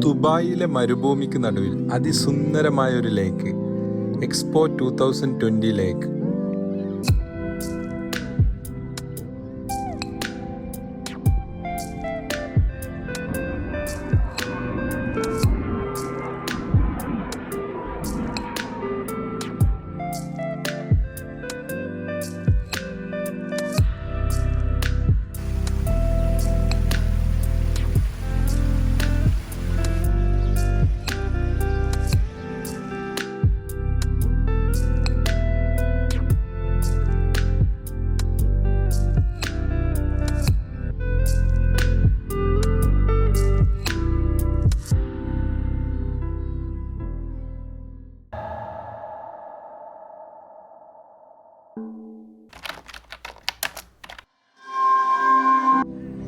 ദുബായിലെ മരുഭൂമിക്ക് നടുവിൽ അതിസുന്ദരമായ ഒരു ലേക്ക്, എക്സ്പോ 2020 ലേക്ക്.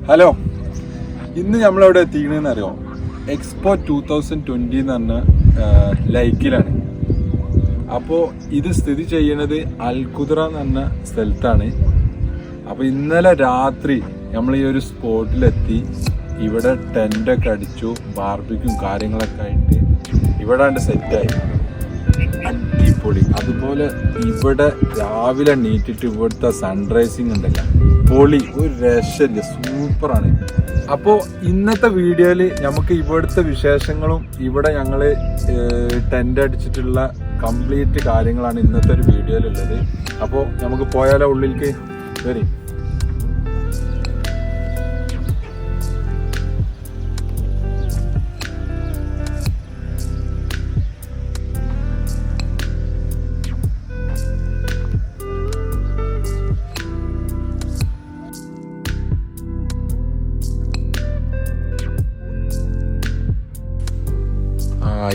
ഹലോ, ഇന്ന് നമ്മളെവിടെ എത്തിക്കണെന്ന് അറിയോ? എക്സ്പോ 2020 എന്ന് പറഞ്ഞ ലൈക്കിലാണ്. അപ്പോൾ ഇത് സ്ഥിതി ചെയ്യുന്നത് അൽഖുദ്റ എന്ന് പറഞ്ഞ സ്ഥലത്താണ്. അപ്പോൾ ഇന്നലെ രാത്രി നമ്മൾ ഈ ഒരു സ്പോട്ടിലെത്തി. ഇവിടെ ടെൻ്റൊക്കെ അടിച്ചു, ബാർബിക്യും കാര്യങ്ങളൊക്കെ ആയിട്ട് ഇവിടെ സെറ്റായി, അടിപൊളി. അതുപോലെ ഇവിടെ രാവിലെ നീറ്റിട്ട് ഇവിടുത്തെ സൺറൈസിങ് ഉണ്ടല്ലോ, പൊളി, ഒരു രക്ഷയില്ല, സൂപ്പറാണ്. അപ്പോൾ ഇന്നത്തെ വീഡിയോയിൽ നമുക്ക് ഇവിടുത്തെ വിശേഷങ്ങളും ഇവിടെ ഞങ്ങൾ ടെൻ്റ് അടിച്ചിട്ടുള്ള കംപ്ലീറ്റ് കാര്യങ്ങളാണ് ഇന്നത്തെ ഒരു വീഡിയോയിലുള്ളത്. അപ്പോൾ നമുക്ക് പോയാലോ ഉള്ളിലേക്ക്? വരും.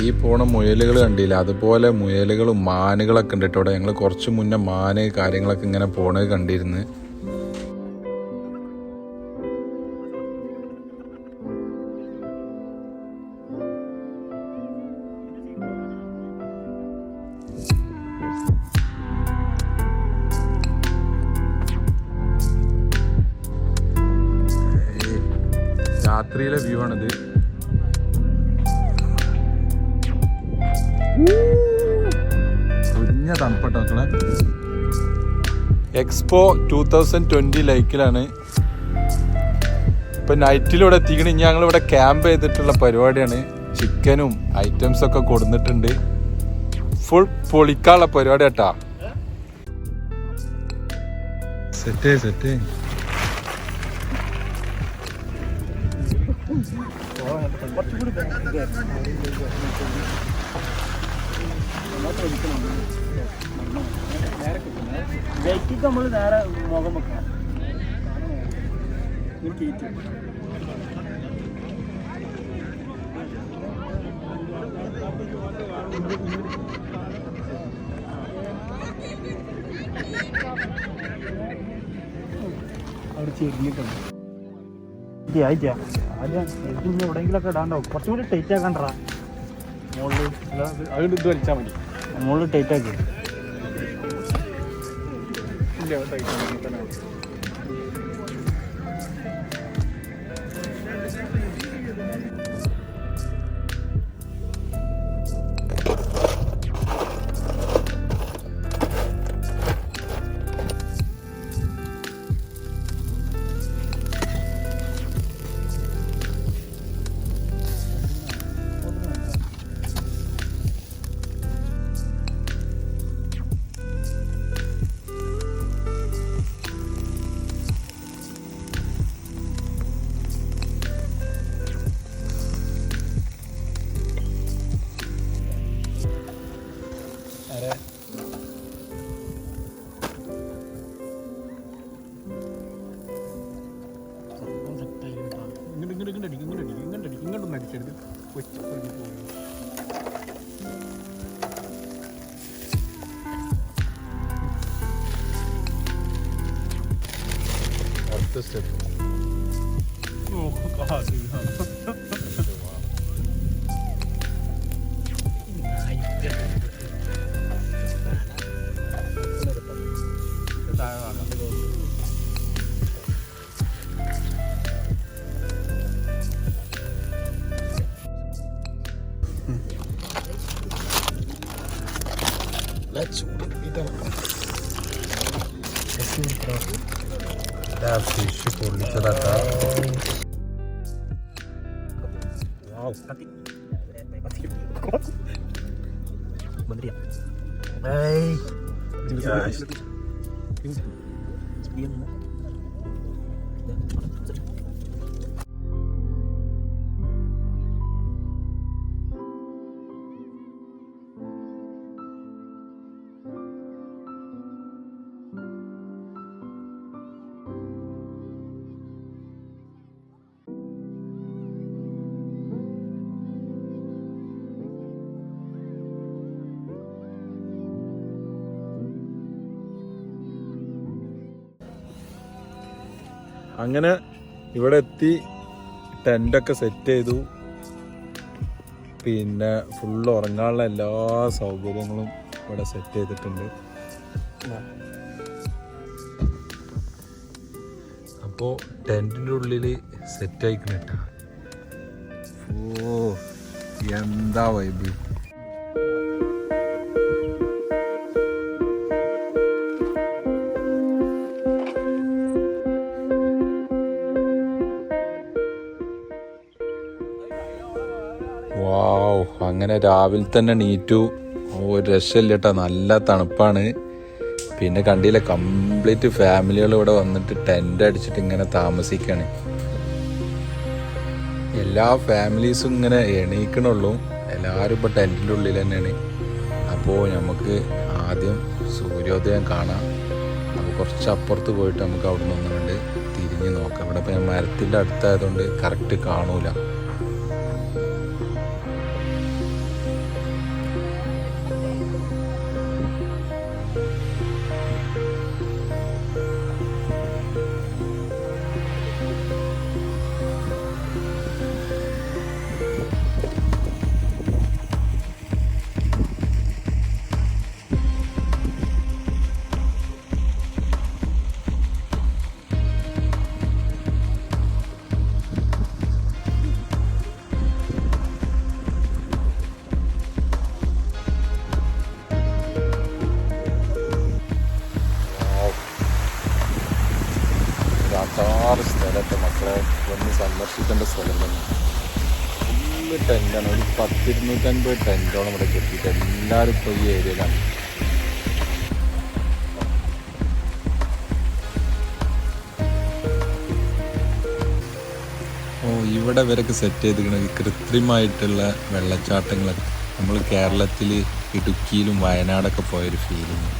ഈ പോണ മുയലുകൾ കണ്ടില്ല, അതുപോലെ മുയലുകളും മാനുകളൊക്കെ ഉണ്ട് കേട്ടോ. ഞങ്ങൾ കുറച്ച് മുന്നേ മാന് കാര്യങ്ങളൊക്കെ ഇങ്ങനെ പോണത് കണ്ടിരുന്നു. രാത്രിയിലെ വ്യൂ ആണിത്. കുഞ്ഞ തണുപ്പട്ടോ മക്കളെ. എക്സ്പോ 2020 ലൈക്കിലാണ് ഇപ്പൊ നൈറ്റിലൂടെ എത്തിക്കണ. ഇനി ഞങ്ങളിവിടെ ക്യാമ്പ് ചെയ്തിട്ടുള്ള പരിപാടിയാണ്. ചിക്കനും ഐറ്റംസ് ഒക്കെ കൊടുത്തിട്ടുണ്ട്. ഫുൾ പൊളിക്കാനുള്ള പരിപാടി കേട്ടാ. സെറ്റ് നമ്മൾ നേരെ മുഖം വെക്കണം. അവിടെ ചെരിഞ്ഞിട്ടുണ്ട്. ആദ്യം എവിടെയെങ്കിലൊക്കെ ഇടാണ്ടാവും. കുറച്ചുകൂടി ടൈറ്റ് ആക്കണ്ടാ മുകളിൽ. അത് ഇത് വലിച്ചാൽ മതി. മുകളിൽ ടൈറ്റ് ആക്കി. ഇങ്ങോട്ടൊന്നും അടിക്കരുത്. അടുത്ത സ്റ്റെപ്പ് ഫിഷ് പൊള്ളിച്ചതാട്ടാ. അങ്ങനെ ഇവിടെ എത്തി ടെൻ്റൊക്കെ സെറ്റ് ചെയ്തു. പിന്നെ ഫുള്ള് ഉറങ്ങാനുള്ള എല്ലാ സൗകര്യങ്ങളും ഇവിടെ സെറ്റ് ചെയ്തിട്ടുണ്ട്. അപ്പോൾ ടെൻറ്റിൻ്റെ ഉള്ളിൽ സെറ്റ് ആയിക്കണ. ഓ എന്താ വൈബ്. വാവ്, അങ്ങനെ രാവിലെ തന്നെ നീറ്റു. ഒരു രക്ഷയില്ല കേട്ടോ, നല്ല തണുപ്പാണ്. പിന്നെ കണ്ടില്ല, കംപ്ലീറ്റ് ഫാമിലികൾ ഇവിടെ വന്നിട്ട് ടെൻ്റ് അടിച്ചിട്ട് ഇങ്ങനെ താമസിക്കുകയാണ്. എല്ലാ ഫാമിലീസും ഇങ്ങനെ എണീക്കണുള്ളൂ, എല്ലാവരും ഇപ്പോൾ ടെൻറ്റിൻ്റെ ഉള്ളിൽ തന്നെയാണ്. അപ്പോൾ നമുക്ക് ആദ്യം സൂര്യോദയം കാണാം. അപ്പോൾ കുറച്ച് അപ്പുറത്ത് പോയിട്ട് നമുക്ക് അവിടെ നിന്ന് കണ്ട് തിരിഞ്ഞ് നോക്കാം. ഇവിടെ ഇപ്പോൾ ഞാൻ മരത്തിൻ്റെ അടുത്തായതുകൊണ്ട് കറക്റ്റ് കാണൂല. ആറ് സ്ഥലത്തെ മക്കളെ വന്ന് സന്ദർശിക്കേണ്ട സ്ഥലം തന്നെ. ഫുള്ള് ടെൻ്റാണ്. ഒരു 250 ടെൻ്റോളം ഇവിടെ കെട്ടിയിട്ട് എല്ലാവരും ഇപ്പോൾ ഈ ഏരിയയിലാണ്. ഇവിടെ ഇവരൊക്കെ സെറ്റ് ചെയ്തിരിക്കുന്നത് കൃത്രിമമായിട്ടുള്ള വെള്ളച്ചാട്ടങ്ങളൊക്കെ. നമ്മൾ കേരളത്തിൽ ഇടുക്കിയിലും വയനാടൊക്കെ പോയൊരു ഫീലിങ്.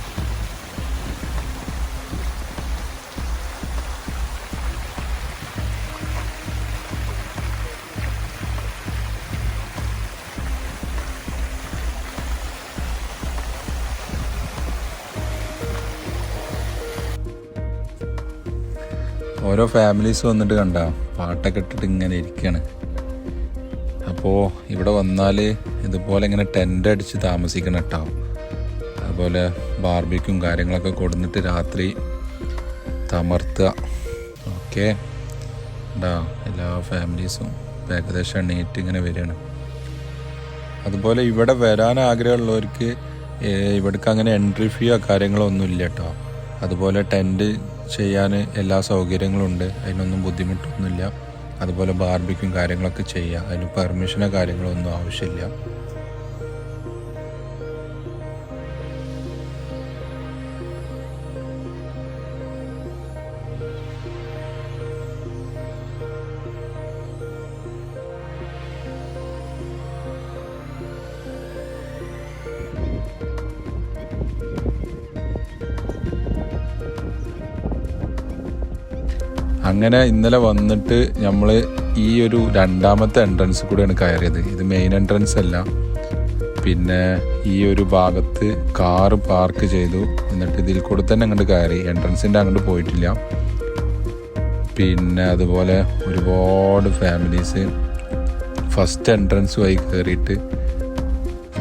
ഓരോ ഫാമിലീസ് വന്നിട്ട് കണ്ട പാട്ടൊക്കെ ഇട്ടിട്ട് ഇങ്ങനെ ഇരിക്കുകയാണ്. അപ്പോൾ ഇവിടെ വന്നാൽ ഇതുപോലെ ഇങ്ങനെ ടെൻ്റ് അടിച്ച് താമസിക്കണം കേട്ടോ. അതുപോലെ ബാർബിക്യും കാര്യങ്ങളൊക്കെ കൊടുന്നിട്ട് രാത്രി തമർത്തുക. ഓക്കെ ഉണ്ടാ, എല്ലാ ഫാമിലീസും ഏകദേശം എണീറ്റ് ഇങ്ങനെ വരികയാണ്. അതുപോലെ ഇവിടെ വരാൻ ആഗ്രഹമുള്ളവർക്ക് ഇവിടേക്ക് അങ്ങനെ എൻട്രി ഫീയോ കാര്യങ്ങളോ ഒന്നും ഇല്ല കേട്ടോ. അതുപോലെ ടെൻറ്റ് ചെയ്യാൻ എല്ലാ സൗകര്യങ്ങളും ഉണ്ട്, അതിനൊന്നും ബുദ്ധിമുട്ടൊന്നുമില്ല. അതുപോലെ ബാർബിക്യും കാര്യങ്ങളൊക്കെ ചെയ്യാം, അതിന് പെർമിഷനോ കാര്യങ്ങളോ ഒന്നും ആവശ്യമില്ല. അങ്ങനെ ഇന്നലെ വന്നിട്ട് നമ്മൾ ഈ ഒരു രണ്ടാമത്തെ എൻട്രൻസ് കൂടെയാണ് കയറിയത്. ഇത് മെയിൻ എൻട്രൻസ് അല്ല. പിന്നെ ഈ ഒരു ഭാഗത്ത് കാറ് പാർക്ക് ചെയ്തു, എന്നിട്ട് ഇതിൽ കൂടെ തന്നെ അങ്ങോട്ട് കയറി. എൻട്രൻസിൻ്റെ അങ്ങോട്ട് പോയിട്ടില്ല. പിന്നെ അതുപോലെ ഒരുപാട് ഫാമിലീസ് ഫസ്റ്റ് എൻട്രൻസ് വഴി കയറിയിട്ട്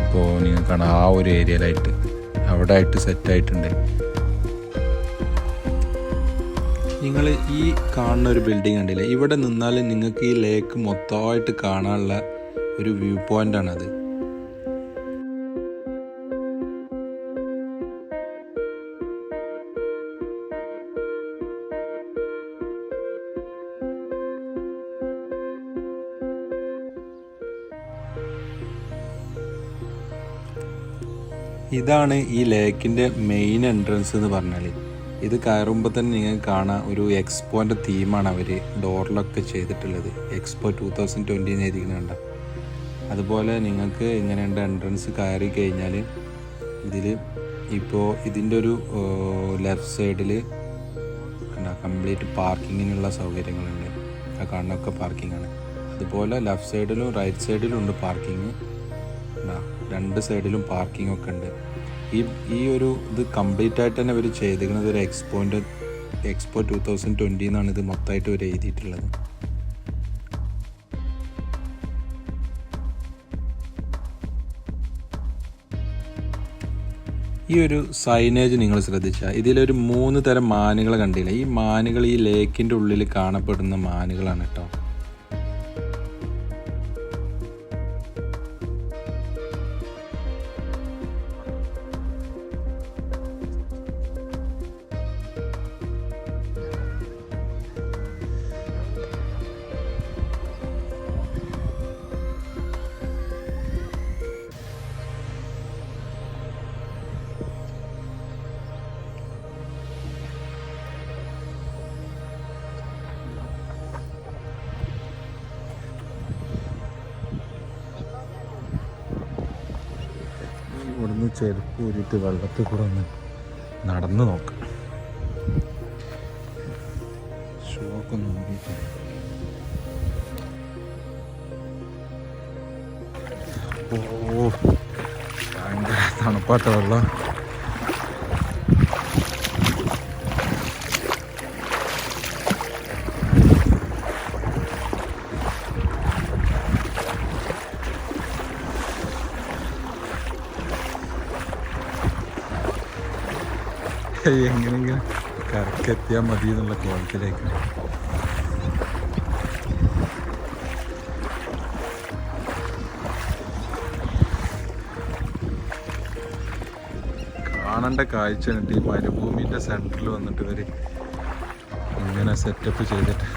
ഇപ്പോൾ നിങ്ങൾക്ക് കാണാം ആ ഒരു ഏരിയയിലായിട്ട് അവിടെ ആയിട്ട് സെറ്റായിട്ടുണ്ട്. നിങ്ങൾ ഈ കാണുന്ന ഒരു ബിൽഡിംഗ് കണ്ടില്ലേ, ഇവിടെ നിന്നാൽ നിങ്ങൾക്ക് ഈ ലേക്ക് മൊത്തമായിട്ട് കാണാനുള്ള ഒരു വ്യൂ പോയിൻ്റാണത്. ഇതാണ് ഈ ലേക്കിൻ്റെ മെയിൻ എൻട്രൻസ് എന്ന് പറഞ്ഞാൽ. ഇത് കയറുമ്പോൾ തന്നെ നിങ്ങൾക്ക് കാണാം ഒരു എക്സ്പോൻ്റെ തീമാണ് അവർ ഡോറിലൊക്കെ ചെയ്തിട്ടുള്ളത്. എക്സ്പോ 2020 എന്ന് എഴുതിക്കുന്നുണ്ട്. അതുപോലെ നിങ്ങൾക്ക് ഇങ്ങനെയുണ്ട് എൻട്രൻസ് കയറി കഴിഞ്ഞാൽ ഇതിൽ ഇപ്പോൾ ഇതിൻ്റെ ഒരു ലെഫ്റ്റ് സൈഡിൽ കംപ്ലീറ്റ് പാർക്കിങ്ങിനുള്ള സൗകര്യങ്ങളുണ്ട്. ആ കാണുന്നൊക്കെ പാർക്കിങ്ങാണ്. അതുപോലെ ലെഫ്റ്റ് സൈഡിലും റൈറ്റ് സൈഡിലും ഉണ്ട് പാർക്കിങ്. രണ്ട് സൈഡിലും പാർക്കിംഗ് ഒക്കെ ഉണ്ട്. ഈ ഒരു ഇത് കംപ്ലീറ്റ് ആയിട്ട് തന്നെ ഇവർ ചെയ്തിരിക്കുന്നത് ഒരു എക്സ്പോ 2020 എന്നാണ് ഇത് മൊത്തമായിട്ട് ഇവർ എഴുതിയിട്ടുള്ളത്. ഈ ഒരു സൈനേജ് നിങ്ങൾ ശ്രദ്ധിച്ചാൽ ഇതിലൊരു 3 തരം മാനുകൾ കണ്ടില്ല. ഈ മാനുകൾ ഈ ലേക്കിൻ്റെ ഉള്ളിൽ കാണപ്പെടുന്ന മാനുകളാണ് കേട്ടോ. ഇവിടുന്ന് ചെരുപ്പ് ഊരിയിട്ട് വെള്ളത്തിൽ കൂടെ ഒന്ന് നടന്ന് നോക്കാം. ഷോക്ക് ഒന്ന് ഊരിയിട്ട് ഭയങ്കര തണുപ്പാട്ട വെള്ളം. എങ്ങനെയെങ്കിലും കരക്കെത്തിയാൽ മതി എന്നുള്ള കോലത്തിലേക്ക്. കാണേണ്ട കാഴ്ച ഉണ്ട്. ഈ മരുഭൂമിൻ്റെ സെൻറ്ററിൽ വന്നിട്ട് ഇവർ ഇങ്ങനെ സെറ്റപ്പ് ചെയ്തിട്ട്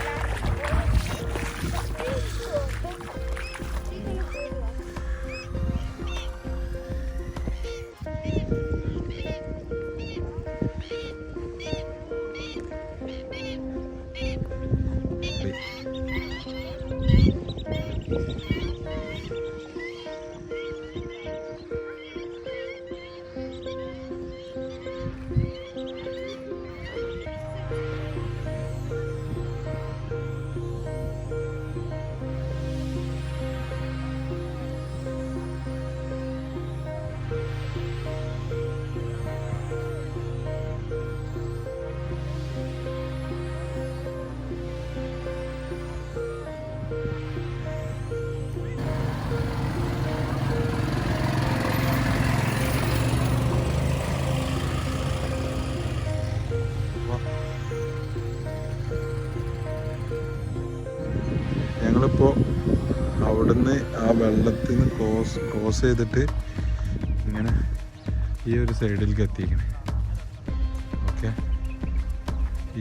ഞങ്ങളിപ്പോൾ അവിടുന്ന് ആ വെള്ളത്തിൽ നിന്ന് ക്രോസ് ചെയ്തിട്ട് ഇങ്ങനെ ഈ ഒരു സൈഡിലേക്ക് എത്തിക്കണേ. ഓക്കെ,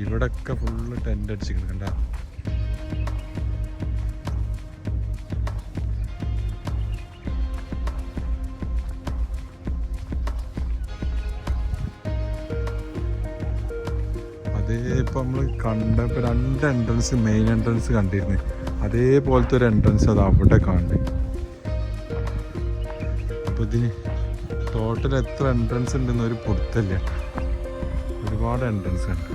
ഇവിടെയൊക്കെ ഫുള്ള് ടെൻ്റ് അടിച്ചിരിക്കണം കണ്ട. അതേ ഇപ്പം നമ്മൾ കണ്ടപ്പോൾ 2 എൻട്രൻസ്, മെയിൻ എൻട്രൻസ് കണ്ടിരുന്നു. അതേപോലത്തെ ഒരു എൻട്രൻസ് അത് അവിടെ കാണുന്നത്. അപ്പോൾ ഇതിന് ടോട്ടൽ എത്ര എൻട്രൻസ് ഉണ്ടെന്ന് ഒരു പൊടുത്തല്ല. ഒരുപാട് എൻട്രൻസ് ഉണ്ട്.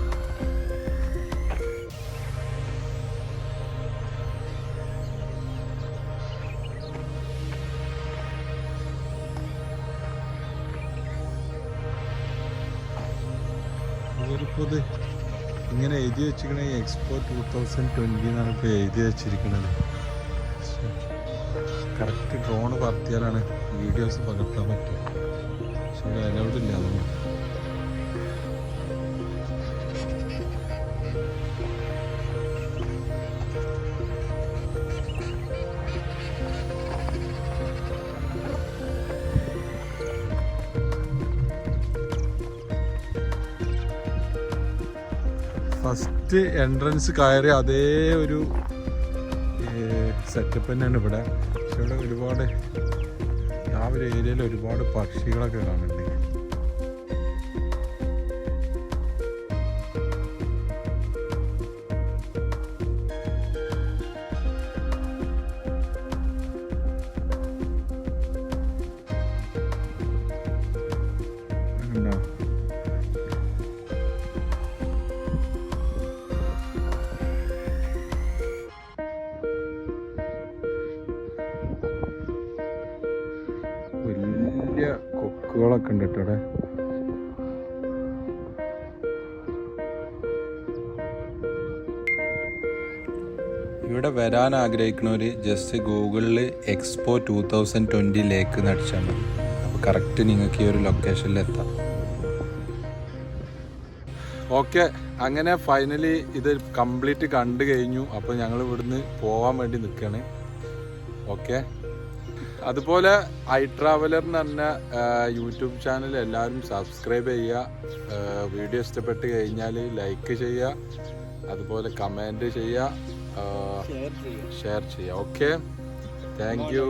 ഇവരിപ്പോൾ ഇത് ഇങ്ങനെ എഴുതി വെച്ചിരിക്കണേ എക്സ്പോ 2020 എന്നാണ് ഇപ്പോൾ എഴുതി വെച്ചിരിക്കുന്നത്. കറക്റ്റ് ഡ്രോൺ പറത്തിയാലാണ് വീഡിയോസ് പകർത്താൻ പറ്റും. പക്ഷെ അലൗഡ് ഇല്ല അതൊന്നും. ഫസ്റ്റ് എൻട്രൻസ് കയറി അതേ ഒരു സെറ്റപ്പ് തന്നെയാണ് ഇവിടെ. പക്ഷെ ഇവിടെ ഒരുപാട് ആ ഒരു ഏരിയയിൽ ഒരുപാട് പക്ഷികളൊക്കെ കാണുന്നുണ്ട്. വലിയ കൊക്കുകളൊക്കെ ഉണ്ട് കേട്ടോ അവിടെ. ഇവിടെ വരാൻ ആഗ്രഹിക്കുന്നവർ ജസ്റ്റ് ഗൂഗിളിൽ എക്സ്പോ 2020 ലേക്ക് നടിച്ചാൽ മതി. അപ്പോൾ കറക്റ്റ് നിങ്ങൾക്ക് ഈ ഒരു ലൊക്കേഷനിൽ എത്താം. ഓക്കെ, അങ്ങനെ ഫൈനലി ഇത് കംപ്ലീറ്റ് കണ്ടു കഴിഞ്ഞു. അപ്പോൾ ഞങ്ങൾ ഇവിടുന്ന് പോകാൻ വേണ്ടി നിൽക്കുകയാണ്. ഓക്കെ, അതുപോലെ ഐ ട്രാവലർ എന്ന് പറഞ്ഞ യൂട്യൂബ് ചാനൽ എല്ലാവരും സബ്സ്ക്രൈബ് ചെയ്യുക. വീഡിയോ ഇഷ്ടപ്പെട്ട് കഴിഞ്ഞാൽ ലൈക്ക് ചെയ്യുക, അതുപോലെ കമൻറ്റ് ചെയ്യുക, ഷെയർ ചെയ്യുക. Okay, thank you.